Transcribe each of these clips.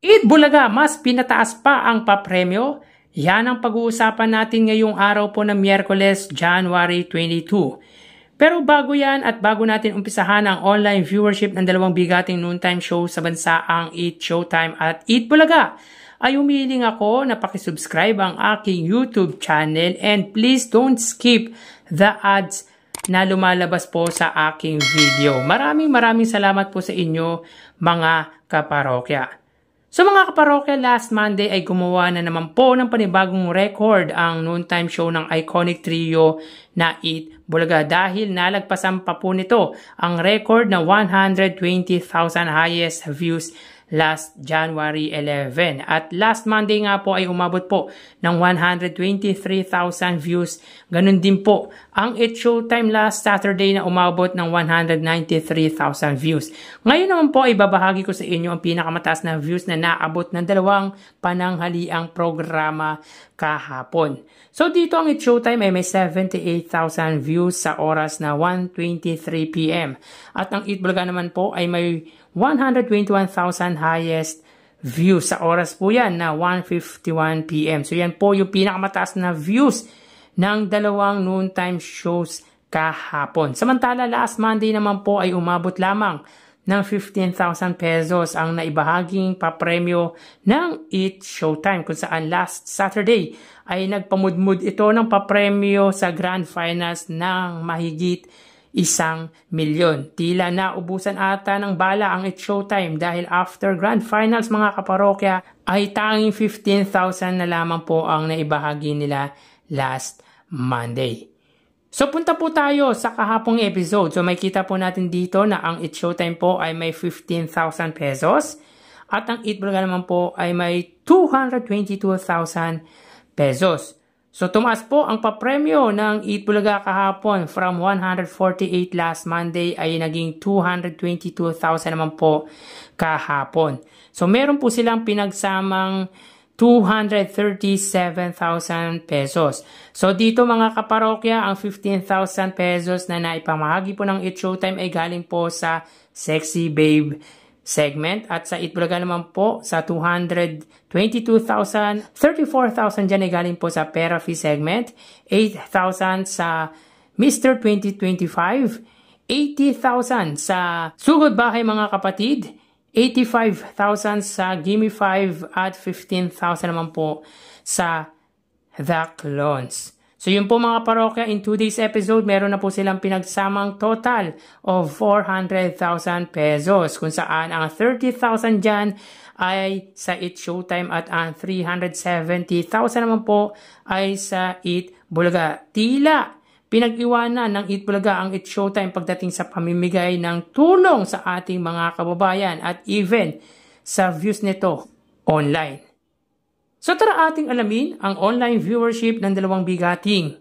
Eat Bulaga, mas pinataas pa ang papremyo? Yan ang pag-uusapan natin ngayong araw po ng Miyerkules, January 22. Pero bago yan at bago natin umpisahan ang online viewership ng dalawang bigating noontime show sa bansa, ang Eat Showtime at Eat Bulaga, ay humihiling ako na pakisubscribe ang aking YouTube channel and please don't skip the ads na lumalabas po sa aking video. Maraming salamat po sa inyo mga kaparokya. So mga kaparokya, last Monday ay gumawa na naman po ng panibagong record ang noontime show ng iconic trio na Eat Bulaga dahil nalagpasan pa po nito ang record na 120,000 highest views last January 11. At last Monday nga po ay umabot po ng 123,000 views. Ganun din po ang Eat Showtime last Saturday na umabot ng 193,000 views. Ngayon naman po ay babahagi ko sa inyo ang pinakamataas na views na naabot ng dalawang pananghaliang programa kahapon. So dito ang Eat Showtime ay may 78,000 views sa oras na 1:23 PM. At ang Eat Bulaga naman po ay may 121,000 highest views sa oras po yan na 1:51 PM. So yan po yung pinakamataas na views ng dalawang noontime shows kahapon. Samantala last Monday naman po ay umabot lamang ng 15,000 pesos ang naibahaging papremyo ng Eat Showtime, kung saan last Saturday ay nagpamudmud ito ng papremyo sa Grand Finals ng mahigit 1,000,000. Tila naubusan ata ng bala ang Eat Showtime dahil after Grand Finals mga kaparokya ay tanging 15,000 na lamang po ang naibahagi nila last Monday. So punta po tayo sa kahapong episode. So may kita po natin dito na ang Eat Showtime po ay may 15,000 pesos at ang Eat Bulaga naman po ay may 222,000 pesos. So tumaas po ang papremyo ng Eat Bulaga kahapon from 148 last Monday ay naging 222,000 naman po kahapon. So meron po silang pinagsamang 237,000 pesos. So dito mga kaparokya, ang 15,000 pesos na naipamahagi po ng Eat Showtime ay galing po sa Sexy Babe segment at sa Eat Bulaga naman po sa 222,000, 34,000 dyan ay galing po sa Pera Fee segment, 8,000 sa Mr. 2025, 80,000 sa Sugod Bahay mga kapatid, 85,000 sa Gimme 5 at 15,000 naman po sa The Clones. So yun po mga parokya, in today's episode, meron na po silang pinagsamang total of 400,000 pesos. Kung saan ang 30,000 dyan ay sa Eat Showtime at ang 370,000 naman po ay sa Eat Bulaga. Tila pinag-iwanan ng Eat Bulaga ang Eat Showtime pagdating sa pamimigay ng tulong sa ating mga kababayan at even sa views nito online. So tara ating alamin ang online viewership ng dalawang bigating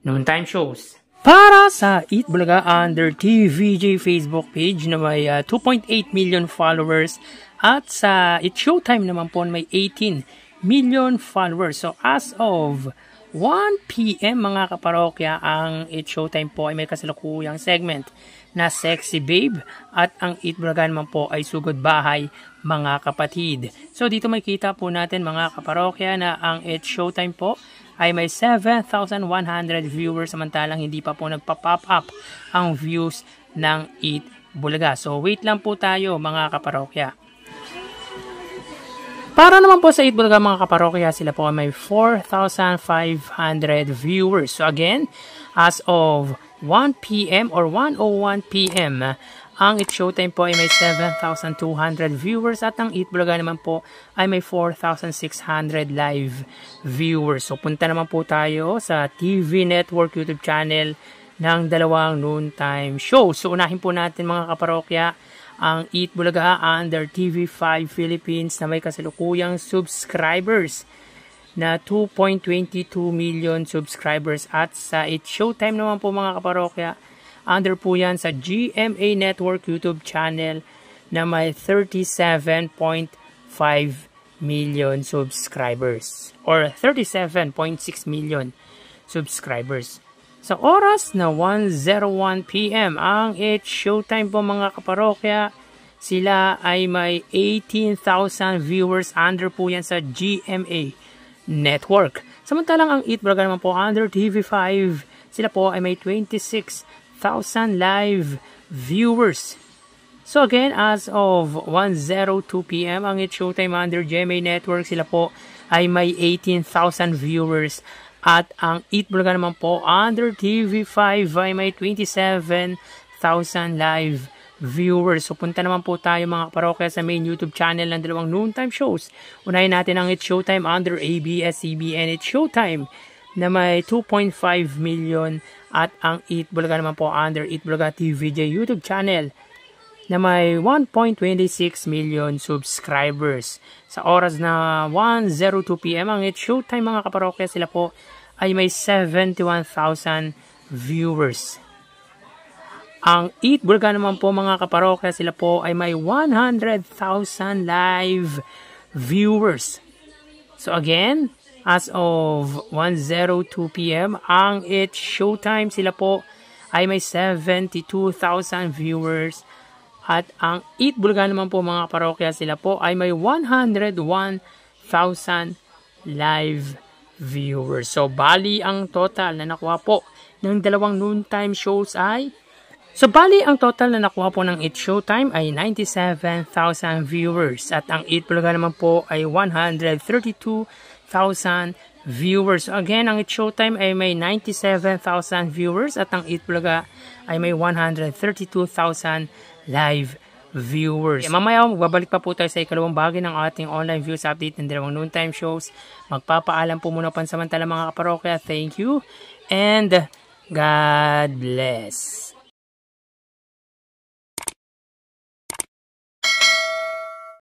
noontime shows. Para sa Eat Bulaga under TVJ Facebook page na may 2.8 million followers at sa Eat Showtime naman po may 18 million followers. So as of 1 PM mga kaparokya, ang Eat Showtime po ay may kasalukuyang segment na Sexy Babe at ang Eat Bulaga naman po ay Sugod Bahay mga kapatid. So dito may kita po natin mga kaparokya na ang Eat Showtime po ay may 7,100 viewers samantalang hindi pa po nagpa-pop up ang views ng Eat Bulaga. So wait lang po tayo mga kaparokya. Para naman po sa Eat Bulaga mga kaparokya, sila po ay may 4,500 viewers. So again, as of 1 PM or 1:01 PM, ang Eat Showtime po ay may 7,200 viewers at ang Eat Bulaga naman po ay may 4,600 live viewers. So punta naman po tayo sa TV Network YouTube channel ng dalawang noontime show. So unahin po natin mga kaparokya ang Eat Bulaga under TV5 Philippines na may kasalukuyang subscribers na 2.22 million subscribers at sa Eat Showtime naman po mga kaparokya, under po yan sa GMA Network YouTube channel na may 37.5 million subscribers or 37.6 million subscribers. Sa oras na 1:01 PM ang Eat Showtime po mga kaparokya, Sila ay may 18,000 viewers under po yan sa GMA Network. Samantalang ang Eat Bulaga naman po under TV5, sila po ay may 26,000 live viewers. So again, as of 1:02 PM, ang Eat Showtime under GMA Network, sila po ay may 18,000 viewers. At ang Eat Bulaga naman po under TV5 ay may 27,000 live viewers. So punta naman po tayo mga parokya sa main YouTube channel ng dalawang noontime shows. Unahin natin ang Eat Showtime under ABS-CBN Eat Showtime na may 2.5 million at ang Eat Bulaga naman po under Eat Bulaga TVJ YouTube channel na may 1.26 million subscribers. Sa oras na 1:02 PM ang Eat Showtime mga kaparokya, sila po ay may 71,000 viewers. Ang Eat Bulaga naman po mga kaparokya, sila po ay may 100,000 live viewers. So again, as of 1:02 PM, ang Eat Showtime, sila po ay may 72,000 viewers. At ang Eat Bulaga naman po mga parokya, sila po ay may 101,000 live viewers. So, bali ang total na nakuha po ng dalawang noontime shows ay ang total na nakuha po ng Eat Showtime ay 97,000 viewers. At ang Eat Bulaga naman po ay 132,000 viewers. So, again, ang Eat Showtime ay may 97,000 viewers at ang Eat Bulaga ay may 132,000 live viewers. Mamaya, magbabalik pa po tayo sa ikalawang bahagi ng ating online views update ng dalawang noontime shows. Magpapaalam po muna pansamantala mga kaparokya. Thank you and God bless.